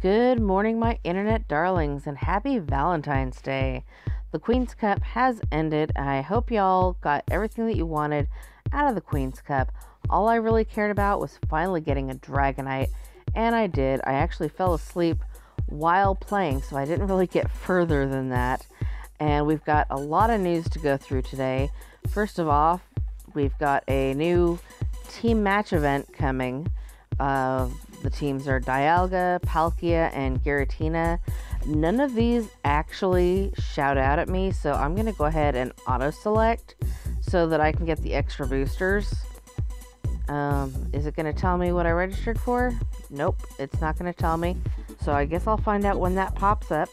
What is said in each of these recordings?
Good morning, my internet darlings, and happy Valentine's Day. The Queen's Cup has ended. I hope y'all got everything that you wanted out of the Queen's Cup. All I really cared about was finally getting a Dragonite, and I did. I actually fell asleep while playing, so I didn't really get further than that. And we've got a lot of news to go through today. First of all, we've got a new team match event coming. The teams are Dialga, Palkia, and Giratina. None of these actually shout out at me, so I'm going to go ahead and auto-select so that I can get the extra boosters. Is it going to tell me what I registered for? Nope, it's not going to tell me. So I guess I'll find out when that pops up.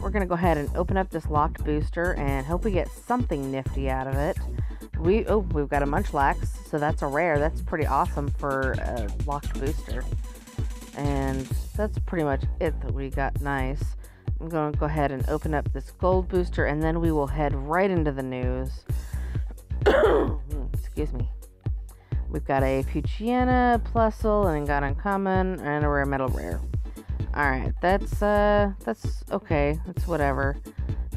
We're going to go ahead and open up this locked booster and hope we get something nifty out of it. We've got a Munchlax, so that's a rare. That's pretty awesome for a locked booster. And that's pretty much it that we got nice. I'm going to go ahead and open up this gold booster, and then we will head right into the news. Excuse me. We've got a Poochyena, Plusle, and got uncommon, and a rare metal rare. Alright, that's okay. That's whatever.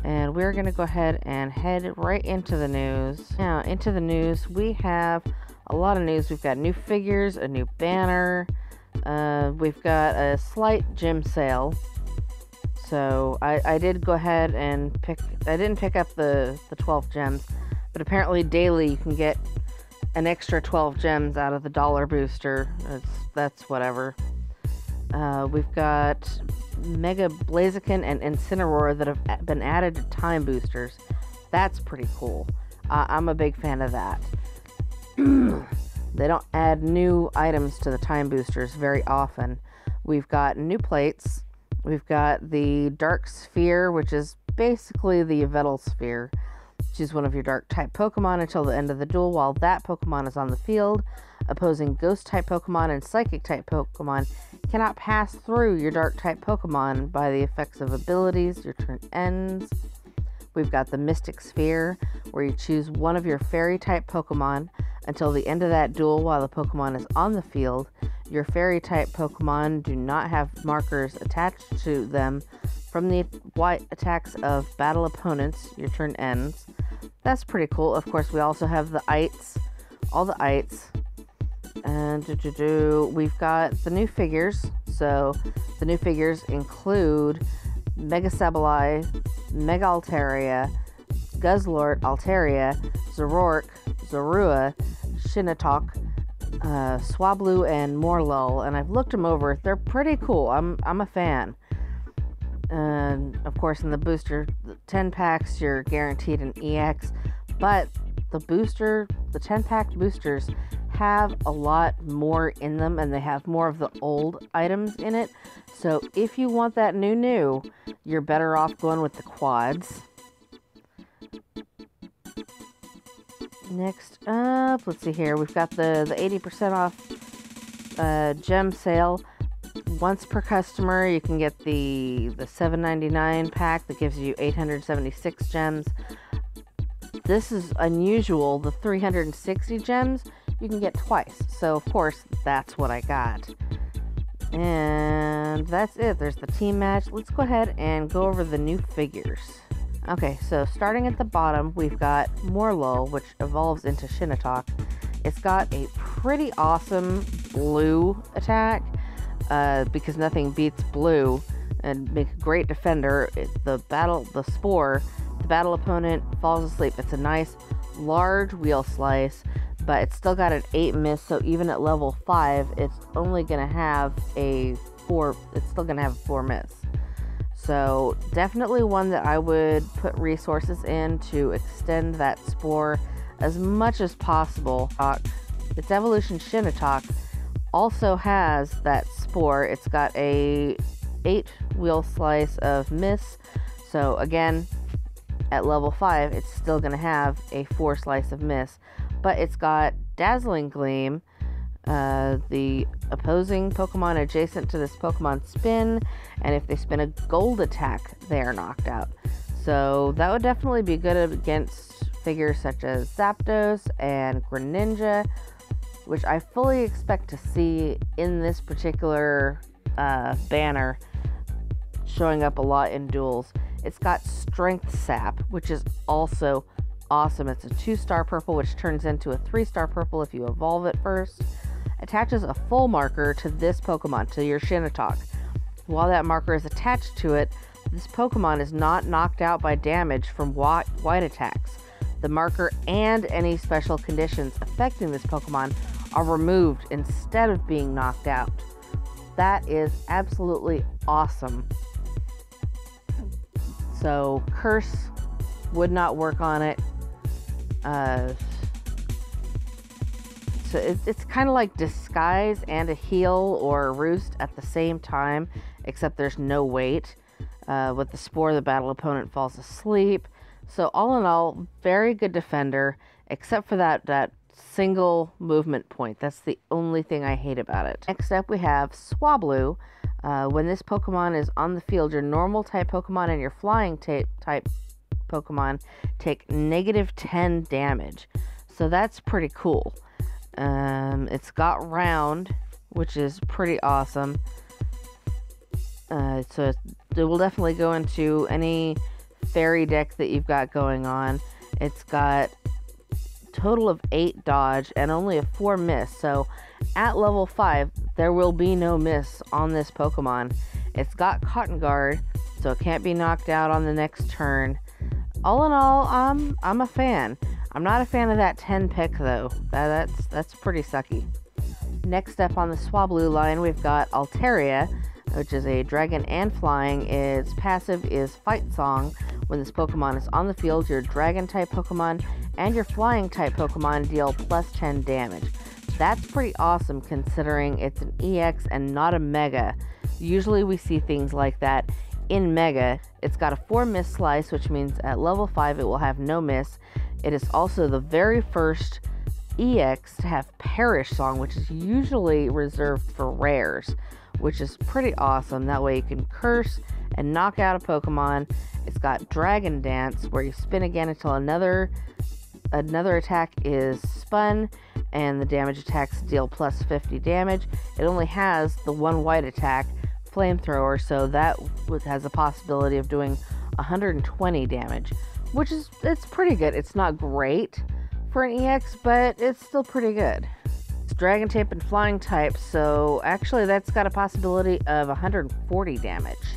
And we're going to go ahead and head right into the news. Now, into the news, we have a lot of news. We've got new figures, a new banner. We've got a slight gym sale. So I did go ahead and I didn't pick up the 12 gems, but apparently daily you can get an extra 12 gems out of the dollar booster. That's whatever. We've got Mega Blaziken and Incineroar that have been added to time boosters. That's pretty cool. I'm a big fan of that. They don't add new items to the time boosters very often. We've got new plates. We've got the Dark Sphere, which is basically the Yveltal Sphere. Choose one of your dark type Pokemon until the end of the duel while that Pokemon is on the field. Opposing ghost type Pokemon and psychic type Pokemon cannot pass through your dark type Pokemon by the effects of abilities. Your turn ends. We've got the Mystic Sphere, where you choose one of your fairy type Pokemon until the end of that duel while the Pokemon is on the field. Your fairy type Pokemon do not have markers attached to them from the white attacks of battle opponents. Your turn ends. That's pretty cool. Of course, we also have the ites, all the ites. And we've got the new figures. So the new figures include Mega Sableye, Mega Altaria, Guzzlord, Altaria, Zoroark, Zorua, Shinnecock, Swablu, and Morlull. And I've looked them over. They're pretty cool. I'm a fan. And of course, in the booster, the 10 packs, you're guaranteed an EX. But the 10-pack boosters have a lot more in them, and they have more of the old items in it. So if you want that new, you're better off going with the quads. Next up, let's see here. We've got the 80% off gem sale. Once per customer, you can get the $7.99 pack that gives you 876 gems. This is unusual. The 360 gems you can get twice. So, of course, that's what I got. And that's it. There's the team match. Let's go ahead and go over the new figures. Okay, so starting at the bottom, we've got Morlull, which evolves into Shinnecock. It's got a pretty awesome blue attack, because nothing beats blue, and make a great defender. The battle opponent falls asleep. It's a nice, large wheel slice, but it's still got an 8 miss, so even at level 5, it's only going to have a 4, it's still going to have a 4 miss. So definitely one that I would put resources in to extend that spore as much as possible. Its evolution Shinnecock also has that spore. It's got a 8 wheel slice of miss. So again, at level 5, it's still going to have a 4 slice of miss. But it's got Dazzling Gleam. The opposing Pokemon adjacent to this Pokemon spin, and if they spin a gold attack, they are knocked out. So that would definitely be good against figures such as Zapdos and Greninja, which I fully expect to see in this particular banner. showing up a lot in duels. It's got Strength Sap, which is also awesome. It's a 2-star purple, which turns into a 3-star purple if you evolve it first. Attaches a full marker to this Pokemon, to your Shinnecock. While that marker is attached to it, this Pokemon is not knocked out by damage from white attacks. The marker and any special conditions affecting this Pokemon are removed instead of being knocked out. That is absolutely awesome. So Curse would not work on it. So it's kind of like Disguise and a Heal or a Roost at the same time, except there's no wait. With the Spore, the battle opponent falls asleep. So all in all, very good defender, except for that single movement point. That's the only thing I hate about it. Next up we have Swablu. When this Pokemon is on the field, your normal type Pokemon and your flying type Pokemon take -10 damage. So that's pretty cool. It's got Round, which is pretty awesome. So it will definitely go into any fairy deck that you've got going on. It's got total of 8 dodge and only a 4 miss. So at level 5, there will be no miss on this Pokemon. It's got Cotton Guard, so it can't be knocked out on the next turn. All in all, I'm a fan. I'm not a fan of that 10 pick though. That's pretty sucky. Next up on the Swablu line, we've got Altaria, which is a dragon and flying. Its passive is Fight Song. When this Pokemon is on the field, your dragon type Pokemon and your flying type Pokemon deal +10 damage. That's pretty awesome considering it's an EX and not a Mega. Usually we see things like that in Mega. It's got a 4 miss slice, which means at level 5 it will have no miss. It is also the very first EX to have Perish Song, which is usually reserved for rares, which is pretty awesome. That way you can curse and knock out a Pokemon. It's got Dragon Dance, where you spin again until another attack is spun, and the damage attacks deal +50 damage. It only has the one white attack, Flamethrower, so that has a possibility of doing 120 damage, which is, it's pretty good. It's not great for an EX, but it's still pretty good. It's Dragon type and flying type, so actually that's got a possibility of 140 damage.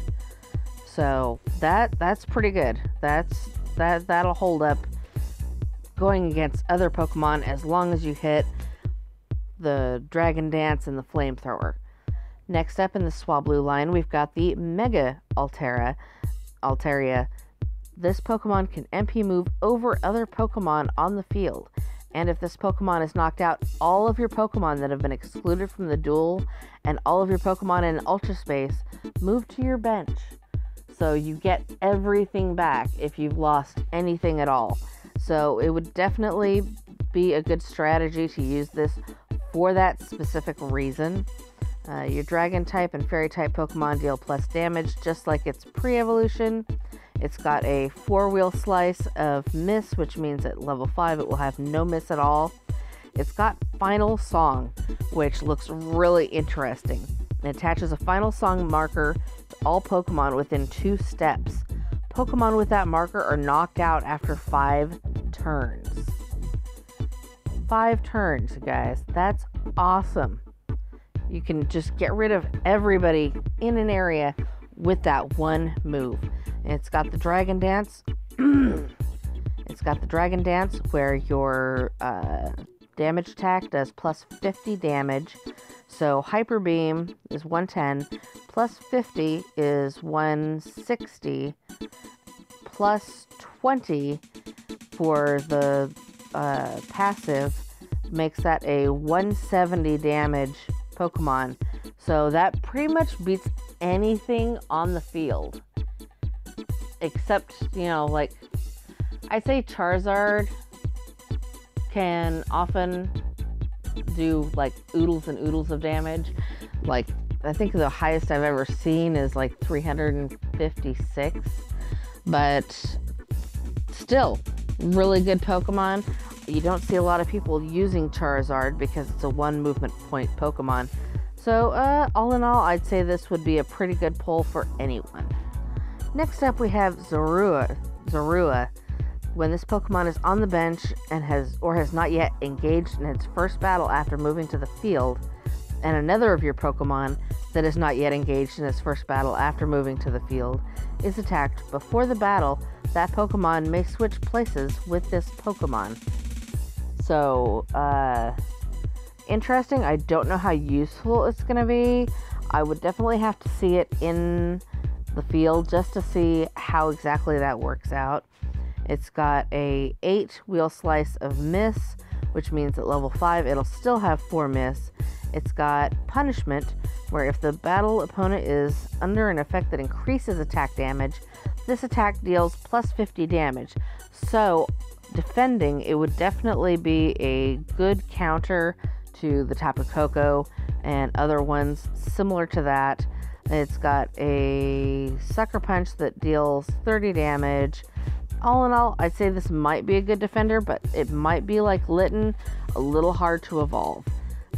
So that's pretty good. That'll hold up going against other Pokemon as long as you hit the Dragon Dance and the Flamethrower. Next up in the Swablu line, we've got the Mega Altaria. This Pokemon can MP move over other Pokemon on the field. And if this Pokemon is knocked out, all of your Pokemon that have been excluded from the duel and all of your Pokemon in Ultra Space move to your bench. So you get everything back if you've lost anything at all. So it would definitely be a good strategy to use this for that specific reason. Your Dragon type and Fairy type Pokemon deal plus damage just like its pre-evolution. It's got a 4-wheel slice of miss, which means at level 5 it will have no miss at all. It's got Final Song, which looks really interesting. It attaches a Final Song marker to all Pokemon within 2 steps. Pokemon with that marker are knocked out after 5 turns. 5 turns, guys. That's awesome. You can just get rid of everybody in an area with that one move. And it's got the Dragon Dance. It's got the Dragon Dance where your damage attack does plus 50 damage. So Hyper Beam is 110, plus 50 is 160, plus 20 for the passive makes that a 170 damage Pokemon. So that pretty much beats anything on the field. Except, you know, like, I say Charizard can often do, like, oodles and oodles of damage. Like, I think the highest I've ever seen is, like, 356. But still, really good Pokemon. You don't see a lot of people using Charizard because it's a 1 movement point Pokemon. So, all in all, I'd say this would be a pretty good pull for anyone. Next up, we have Zorua. When this Pokemon is on the bench and has not yet engaged in its first battle after moving to the field, and another of your Pokemon that is not yet engaged in its first battle after moving to the field is attacked before the battle, that Pokemon may switch places with this Pokemon. So, interesting. I don't know how useful it's going to be. I would definitely have to see it in the field just to see how exactly that works out. It's got a 8 wheel slice of miss, which means at level 5 it'll still have 4 miss. It's got punishment, where if the battle opponent is under an effect that increases attack damage, this attack deals plus 50 damage. So defending, it would definitely be a good counter to the Tapu Koko and other ones similar to that. It's got a Sucker Punch that deals 30 damage. All in all, I'd say this might be a good defender, but it might be like Litten, a little hard to evolve.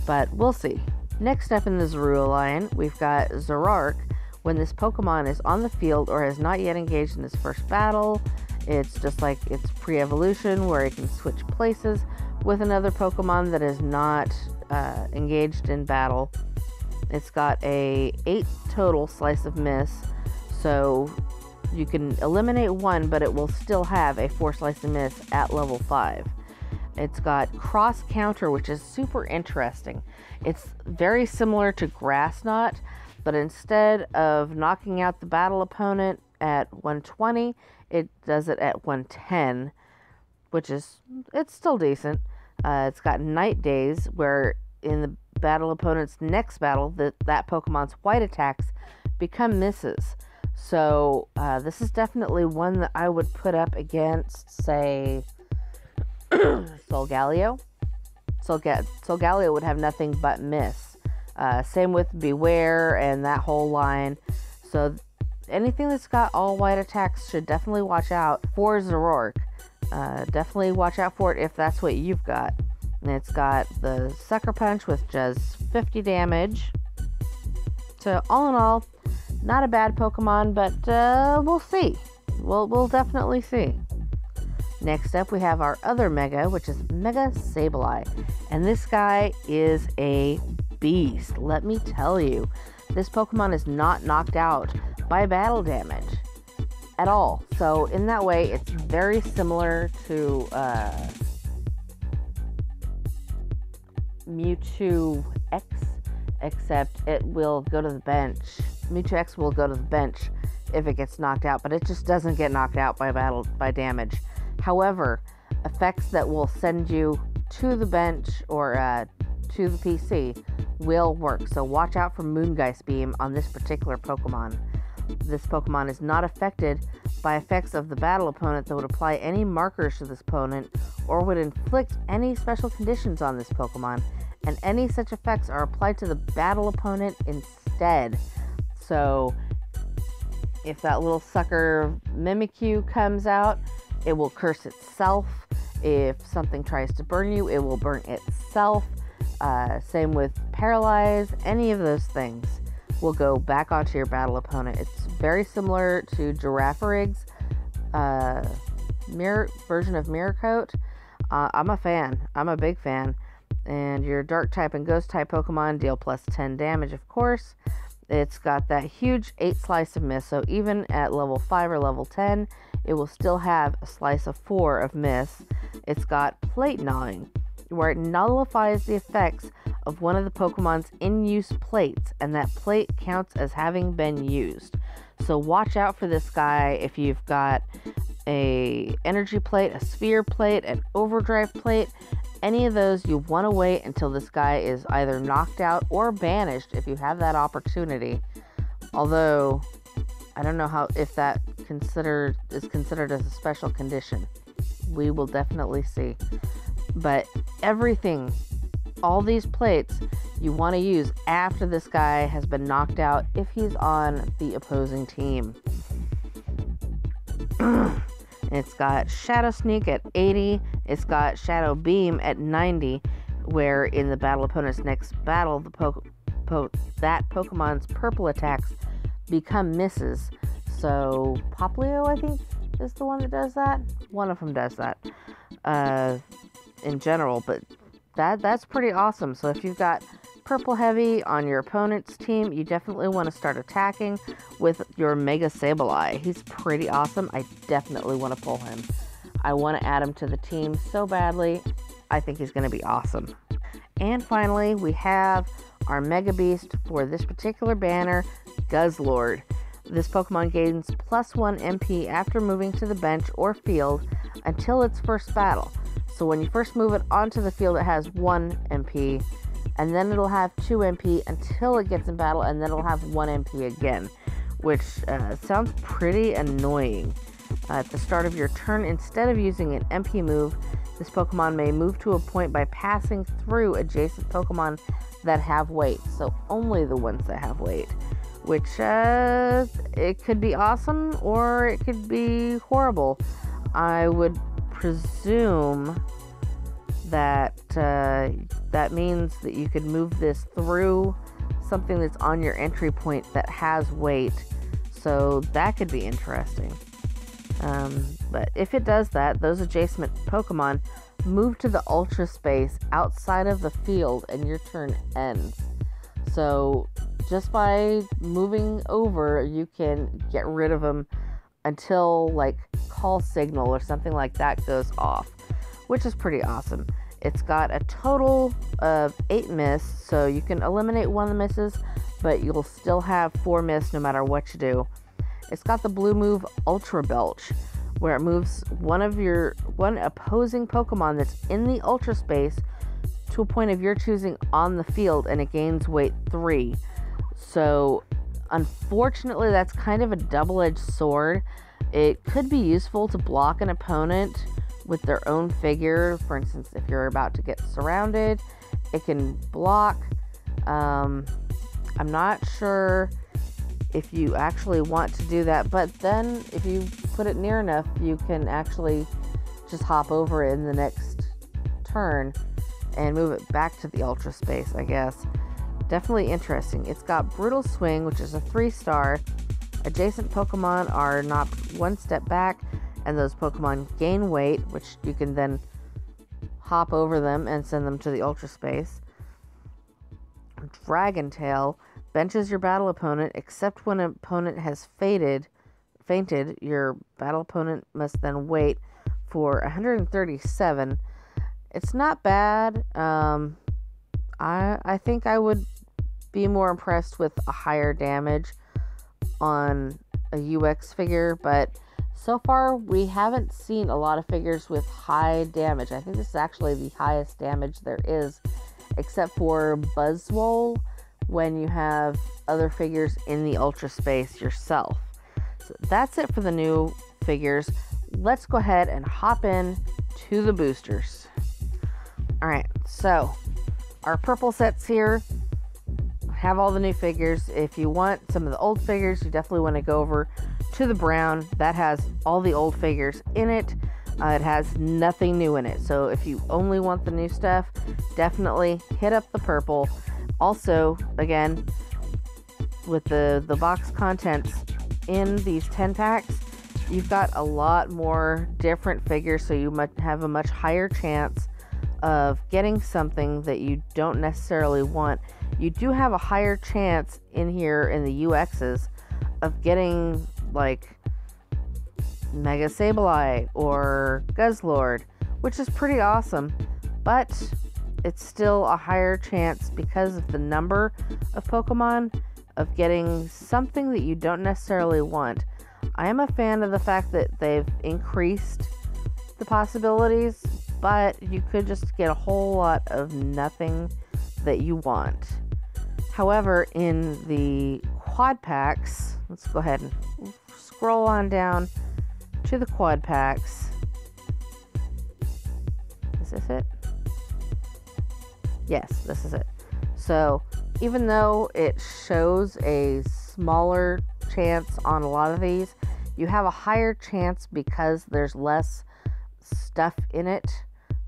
But we'll see. Next up in the Zorua line, we've got Zoroark. When this Pokemon is on the field or has not yet engaged in its first battle, it's just like its pre-evolution, where it can switch places with another Pokemon that is not engaged in battle. It's got a 8 total slice of miss, so you can eliminate one, but it will still have a 4 slice of miss at level 5. It's got cross counter, which is super interesting. It's very similar to Grass Knot, but instead of knocking out the battle opponent at 120, it does it at 110, which is, it's still decent. It's got Night Days, where in the battle opponent's next battle, that Pokemon's white attacks become misses. So this is definitely one that I would put up against, say, Solgaleo. Solgaleo would have nothing but miss. Same with Beware and that whole line. So anything that's got all white attacks should definitely watch out for Zoroark. Definitely watch out for it if that's what you've got. And it's got the Sucker Punch with just 50 damage. So all in all, not a bad Pokemon, but we'll see. We'll definitely see. Next up, we have our other Mega, which is Mega Sableye. And this guy is a beast, let me tell you. This Pokemon is not knocked out by battle damage at all. So in that way, it's very similar to Mewtwo X, except it will go to the bench. Mewtwo X will go to the bench if it gets knocked out, but it just doesn't get knocked out by damage. However, effects that will send you to the bench or to the PC will work. So watch out for Moongeist Beam on this particular Pokemon. This Pokemon is not affected by effects of the battle opponent that would apply any markers to this opponent or would inflict any special conditions on this Pokemon, and any such effects are applied to the battle opponent instead. So if that little sucker Mimikyu comes out, it will curse itself. If something tries to burn you, it will burn itself. Same with Paralyze. Any of those things will go back onto your battle opponent. It's very similar to Girafarig's version of Mirror Coat. I'm a fan. I'm a big fan. And your Dark type and Ghost type Pokemon deal plus 10 damage, of course. It's got that huge 8 slice of miss, so even at level 5 or level 10, it will still have a slice of 4 of miss. It's got Plate Gnawing, where it nullifies the effects of one of the Pokemon's in-use plates, and that plate counts as having been used. So watch out for this guy if you've got a energy plate, a sphere plate, an overdrive plate. Any of those, you want to wait until this guy is either knocked out or banished if you have that opportunity. Although, I don't know if that is considered as a special condition. We will definitely see. But everything, all these plates, you want to use after this guy has been knocked out if he's on the opposing team. It's got Shadow Sneak at 80. It's got Shadow Beam at 90, where in the battle opponent's next battle, that Pokemon's purple attacks become misses. So Poplio, I think, is the one that does that. One of them does that in general, but that's pretty awesome. So if you've got purple heavy on your opponent's team, you definitely want to start attacking with your Mega Sableye. He's pretty awesome. I definitely want to pull him. I want to add him to the team so badly. I think he's going to be awesome. And finally, we have our Mega Beast for this particular banner, Guzzlord. This Pokemon gains +1 MP after moving to the bench or field until its first battle. So when you first move it onto the field, it has 1 MP, and then it'll have 2 MP until it gets in battle, and then it'll have 1 MP again, which sounds pretty annoying. At the start of your turn, instead of using an MP move, this Pokemon may move to a point by passing through adjacent Pokemon that have weight. So only the ones that have weight, which it could be awesome or it could be horrible. I would presume that that means that you could move this through something that's on your entry point that has weight. So that could be interesting. But if it does that, those adjacent Pokemon move to the Ultra Space outside of the field and your turn ends. So just by moving over, you can get rid of them until like call signal or something like that goes off, which is pretty awesome. It's got a total of 8 miss, so you can eliminate one of the misses, but you'll still have 4 miss no matter what you do. It's got the blue move Ultra Belch, where it moves one opposing Pokemon that's in the Ultra Space to a point of your choosing on the field, and it gains weight 3. So unfortunately, that's kind of a double-edged sword. It could be useful to block an opponent with their own figure. For instance, if you're about to get surrounded, it can block. I'm not sure if you actually want to do that, but then if you put it near enough, you can actually just hop over it in the next turn and move it back to the Ultra Space, I guess. Definitely interesting. It's got Brutal Swing, which is a 3-star. Adjacent Pokemon are knocked 1 step back, and those Pokemon gain weight, which you can then hop over them and send them to the Ultra Space. Dragon Tail benches your battle opponent, except when an opponent has fainted. Your battle opponent must then wait for 137. It's not bad. I think I would be more impressed with a higher damage on a UX figure, but so far we haven't seen a lot of figures with high damage. I think this is actually the highest damage there is, except for Buzzwole, when you have other figures in the Ultra Space yourself. So that's it for the new figures. Let's go ahead and hop in to the boosters. Alright, so our purple sets here have all the new figures. If you want some of the old figures, you definitely want to go over to the brown. That has all the old figures in it. It has nothing new in it. So if you only want the new stuff, definitely hit up the purple. Also, again, with the box contents in these 10 packs, you've got a lot more different figures, so you might have a much higher chance of getting something that you don't necessarily want. You do have a higher chance in here in the UXs of getting like Mega Sableye or Guzzlord, which is pretty awesome, but it's still a higher chance because of the number of Pokemon of getting something that you don't necessarily want. I am a fan of the fact that they've increased the possibilities, but you could just get a whole lot of nothing that you want. However, in the quad packs, let's go ahead and scroll on down to the quad packs. Is this it? Yes, this is it. So even though it shows a smaller chance on a lot of these, you have a higher chance because there's less stuff in it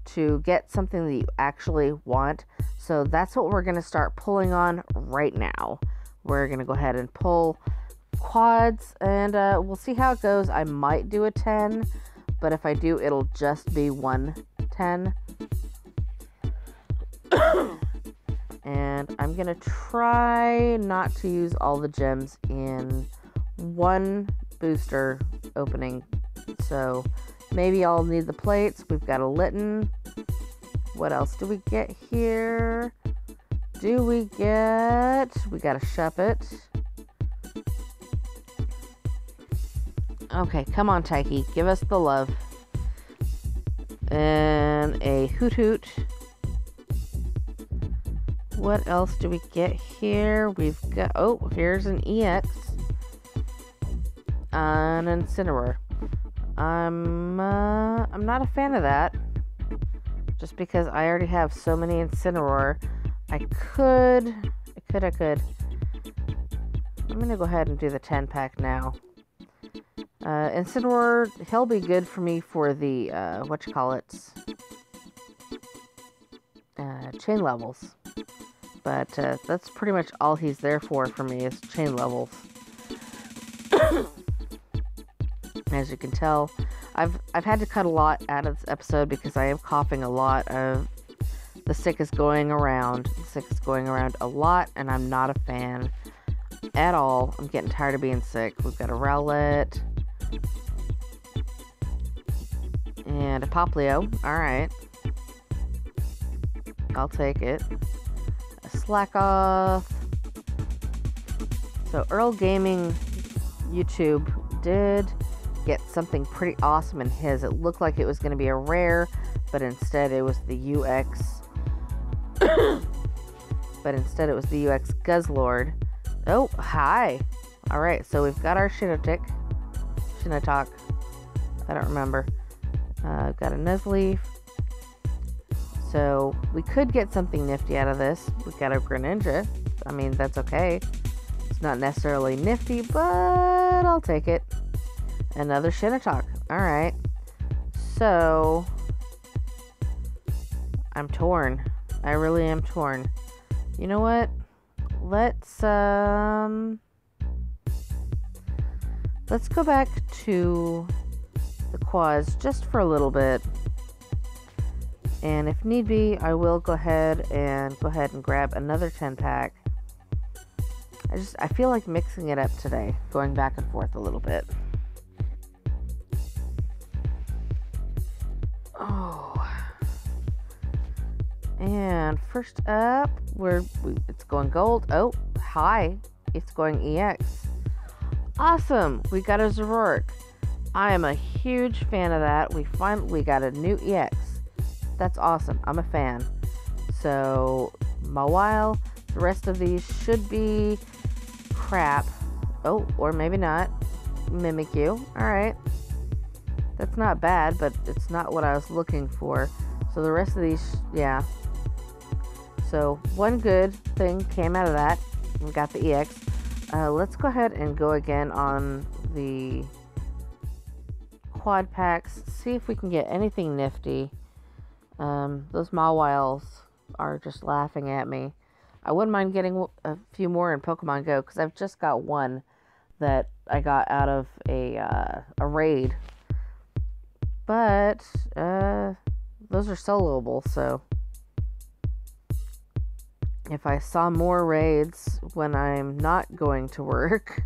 to get something that you actually want. So that's what we're going to start pulling on right now. We're going to go ahead and pull quads, and we'll see how it goes. I might do a 10, but if I do, it'll just be 110. And I'm gonna try not to use all the gems in one booster opening. So maybe I'll need the plates. We've got a Litten. What else do we get here? We got a Shuppet. Okay, come on, Taiki. Give us the love. And a Hoot Hoot. What else do we get here? We've got... Oh, here's an EX. An Incineroar. I'm not a fan of that. Just because I already have so many Incineroar. I could. I'm going to go ahead and do the 10 pack now. Incineroar, he'll be good for me for the, chain levels. But that's pretty much all he's there for me is chain levels. As you can tell, I've had to cut a lot out of this episode because I am coughing a lot. The sick is going around. The sick is going around a lot, and I'm not a fan at all. I'm getting tired of being sick. We've got a Rowlet. And a Poplio. Alright. I'll take it. A Slackoth. So Earl Gaming YouTube did get something pretty awesome in his. It looked like it was going to be a rare, but instead it was the UX. Guzzlord. Oh, hi. Alright, so we've got our Shinotok. I don't remember. Got a Nuzleaf. So we could get something nifty out of this. We got a Greninja. I mean, that's okay. It's not necessarily nifty, but I'll take it. Another Shinotok. Alright. So I'm torn. I really am torn. You know what? Let's go back to the quads just for a little bit. And if need be, I will go ahead and grab another 10 pack. I feel like mixing it up today, going back and forth a little bit. Oh. And first up, it's going gold. Oh, hi. It's going EX. Awesome. We got a Zoroark. I am a huge fan of that. We got a new EX. That's awesome. I'm a fan. So, Mawile. The rest of these should be crap. Oh, or maybe not. Mimikyu. Alright. That's not bad, but it's not what I was looking for. So the rest of these, yeah. So one good thing came out of that. We got the EX. Let's go ahead and go again on the quad packs. See if we can get anything nifty. Those Mawiles are just laughing at me. I wouldn't mind getting a few more in Pokemon Go because I've just got one that I got out of a raid. But those are soloable, so if I saw more raids when I'm not going to work,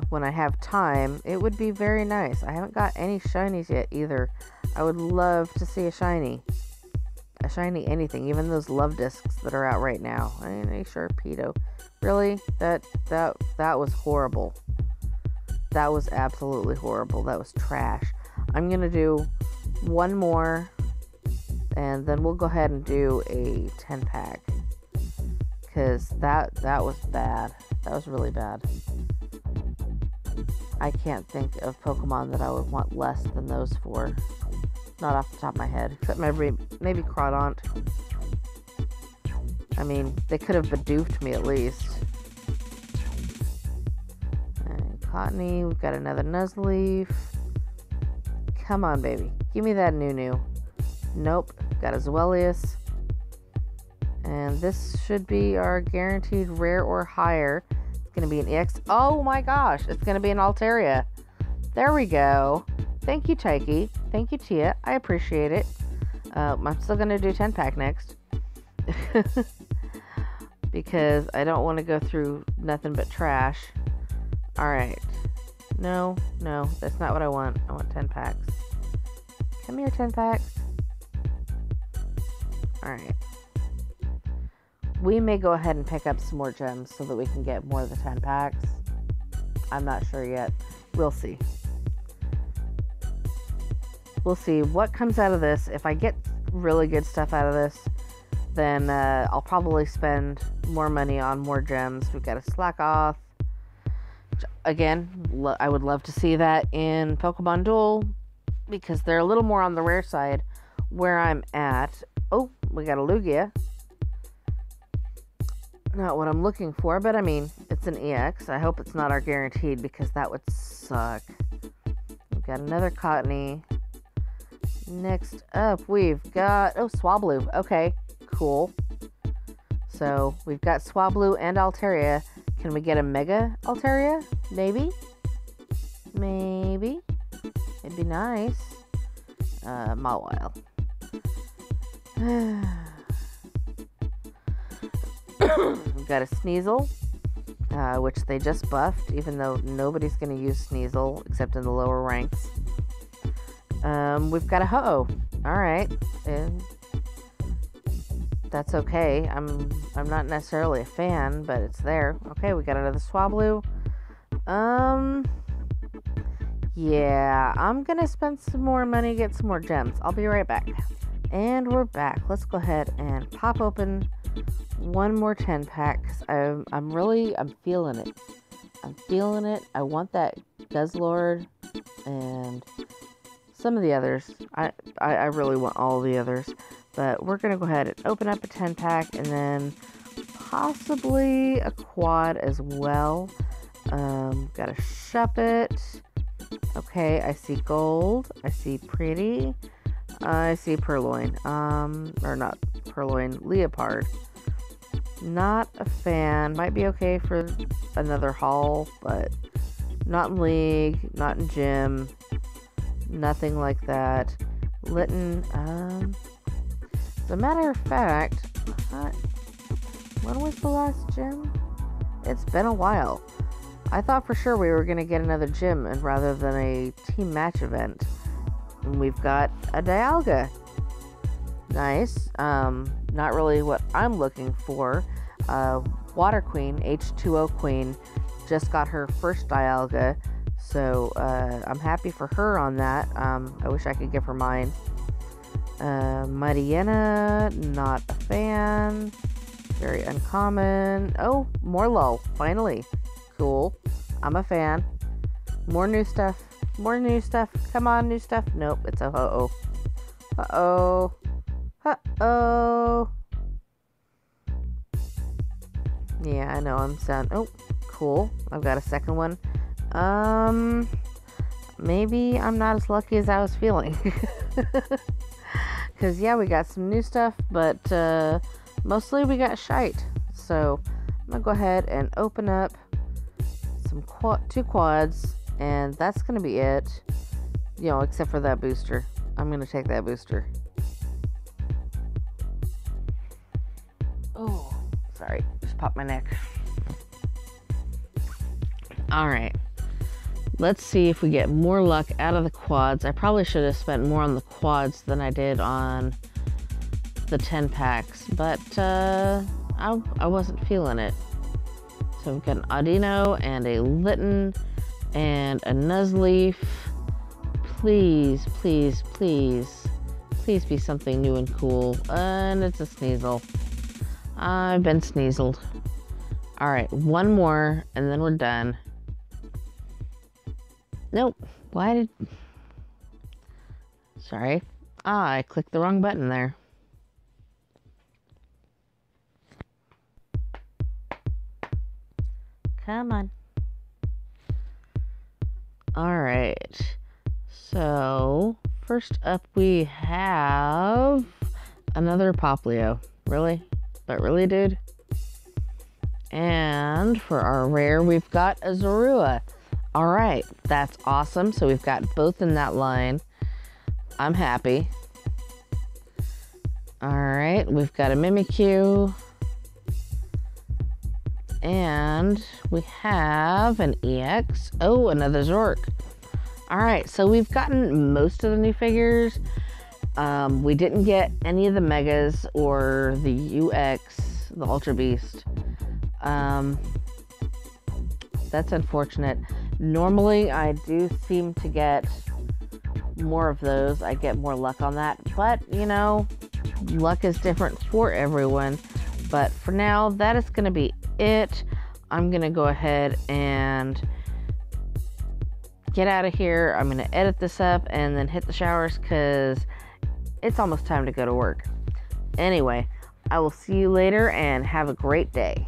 when I have time, it would be very nice. I haven't got any shinies yet either. I would love to see a shiny anything, even those love discs that are out right now. I mean, a Sharpedo. Really? That was horrible. That was absolutely horrible. That was trash. I'm gonna do one more, and then we'll go ahead and do a 10 pack. Because that was bad. That was really bad. I can't think of Pokemon that I would want less than those four. Not off the top of my head. Except maybe Crawdaunt. I mean, they could have Bidoofed me at least. And Cottony, we've got another Nuzleaf. Come on, baby. Give me that Nunu. Nope. Got a Zweilous. And this should be our guaranteed rare or higher. It's going to be an EX. Oh my gosh, it's going to be an Altaria. There we go. Thank you, Taiki. Thank you, Tia. I appreciate it. I'm still going to do 10-pack next. Because I don't want to go through nothing but trash. Alright. No, that's not what I want. I want 10 packs. Come here, 10 packs. Alright. We may go ahead and pick up some more gems so that we can get more of the 10 packs. I'm not sure yet. We'll see. We'll see what comes out of this. If I get really good stuff out of this, then I'll probably spend more money on more gems. We've got a Slack Off. Again, I would love to see that in Pokemon Duel because they're a little more on the rare side where I'm at. Oh, we got a Lugia. Not what I'm looking for, but I mean, it's an EX. I hope it's not our guaranteed because that would suck. We've got another Cottony. Next up, we've got... Oh, Swablu. Okay, cool. So, we've got Swablu and Altaria. Can we get a Mega Altaria? Maybe? Maybe. It'd be nice. Mawile. We've got a Sneasel, which they just buffed, even though nobody's going to use Sneasel except in the lower ranks. We've got a Ho-Oh. Alright. And that's okay. I'm not necessarily a fan, but it's there. Okay, we got another Swablu. Yeah, I'm gonna spend some more money, get some more gems. I'll be right back. And we're back. Let's go ahead and pop open one more 10-pack. I'm feeling it. I'm feeling it. I want that Guzzlord and some of the others. I really want all the others. But we're going to go ahead and open up a 10-pack and then possibly a quad as well. Got a Shuppet. Okay, I see gold. I see pretty. I see Purloin. Or not Purloin, Leopard. Not a fan. Might be okay for another haul, but not in League, not in Gym. Nothing like that. Litten, as a matter of fact, when was the last gym? It's been a while. I thought for sure we were going to get another gym and rather than a team match event. And we've got a Dialga. Nice. Not really what I'm looking for. Water Queen, H2O Queen, just got her first Dialga. So I'm happy for her on that. I wish I could give her mine. Mariana, not a fan. Very uncommon. Oh, more low. Finally. Cool. I'm a fan. More new stuff. More new stuff. Come on, new stuff. Nope, it's a Ho-Oh. Uh-oh. Uh-oh. Yeah, I know I'm sound. Oh, cool. I've got a second one. Maybe I'm not as lucky as I was feeling. Because, yeah, we got some new stuff, but mostly we got shite. So, I'm going to go ahead and open up some two quads, and that's going to be it. You know, except for that booster. I'm going to take that booster. Oh, sorry. Just popped my neck. Alright. Let's see if we get more luck out of the quads. I probably should have spent more on the quads than I did on the 10 packs, but I wasn't feeling it. So we've got an Audino and a Litten and a Nuzleaf. Please, please, please, please be something new and cool. And it's a Sneasel. I've been sneezled. Alright, one more and then we're done. Nope. Why did... Sorry. I clicked the wrong button there. Come on. Alright. So, first up we have another Poplio. Really? But really, dude? And for our rare, we've got a Zorua. All right, that's awesome. So we've got both in that line. I'm happy. All right, we've got a Mimikyu. And we have an EX. Oh, another Zork. All right, so we've gotten most of the new figures. We didn't get any of the Megas or the UX, the Ultra Beast. That's unfortunate. Normally, I do seem to get more of those. I get more luck on that. But, you know, luck is different for everyone. But for now, that is going to be it. I'm going to go ahead and get out of here. I'm going to edit this up and then hit the showers because it's almost time to go to work. Anyway, I will see you later and have a great day.